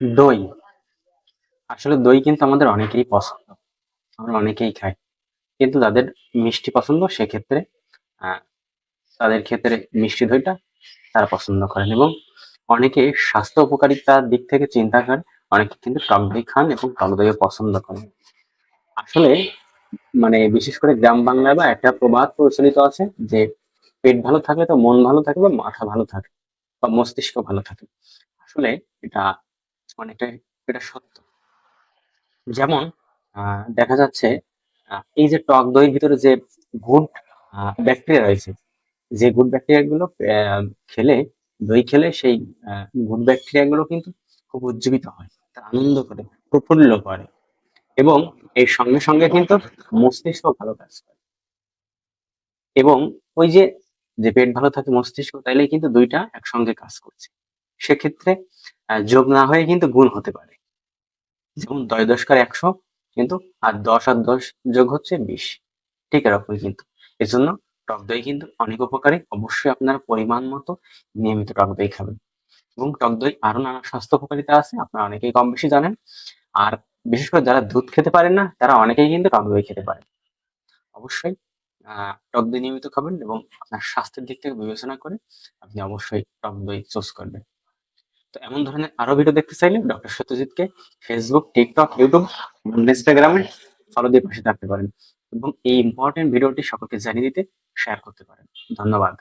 দই। আসলে দই কিন্তু আমাদের অনেকেরই পছন্দ। আমরা অনেকেই খাই। কিন্তু যাদের মিষ্টি পছন্দ সেক্ষেত্রে আ তাদের ক্ষেত্রে মিষ্টি দইটা তারা পছন্দ করেন এবং অনেকে স্বাস্থ্য উপকারিতার দিক থেকে চিন্তা করে অনেকে কিন্তু টক দই খান এবং টক দইও পছন্দ করেন। আসলে মানে বিশেষ করে গ্রাম বাংলায় বা একটা প্রবাদ প্রচলিত আছে যে, পেট ভালো থাকলে তো মন ভালো থাকে বা মাথা ভালো থাকে বা মস্তিষ্ক ভালো থাকে। আসলে এটা অনেকটাই এটা সত্য। যেমন আ দেখা যাচ্ছে এই যে টক দইয়ের ভিতরে যে গুড ব্যাকটেরিয়া রয়েছে, যে গুড ব্যাকটেরিয়া গুলো খেলে দই খেলে সেই আ গুড ব্যাকটেরিয়া গুলো কিন্তু খুব উজ্জীবিত হয়। তা আনন্দ করে, প্রফুল্ল করে এবং এর সঙ্গে কিন্তু মস্তিষ্ক ভালো কাজ করে এবং ওই যে, পেট ভালো থাকে মস্তিষ্ক তাইলেই কিন্তু ২ টা একসঙ্গে কাজ করছে। সেক্ষেত্রে যোগ না হয়ে কিন্তু গুণ হতে পারে। যেমন ১০ × ১০০ কিন্তু আর ১০ আর ১০ যোগ হচ্ছে ২০। ঠিক এরকমই কিন্তু। এজন্য টক দই কিন্তু অনেক উপকারী। অবশ্যই আপনারা পরিমাণ মতো নিয়মিত টক দই খাবেন। এবং টক দই আরো নানা স্বাস্থ্য উপকারিতা আছে। আপনারা অনেকেই কম বেশি জানেন। আর বিশেষ করে যারা দুধ খেতে পারেন না, তারা অনেকেই কিন্তু টক দই খেতে পারেন। অবশ্যই আ টক দই নিয়মিত খাবেন এবং আপনার স্বাস্থ্যের দিক থেকে বিবেচনা করে আপনি অবশ্যই টক দই চুজ করবেন। তো এমন ধরনের আরো ভিডিও দেখতে চাইলে ডক্টর সত্যজিৎকে Facebook, TikTok, YouTube এবং Instagram এ ফলো দিয়ে পাশে থাকতে পারেন এবং এই ইম্পোর্টেন্ট ভিডিওটি সকলকে জানিয়ে দিতে শেয়ার করতে পারেন। ধন্যবাদ।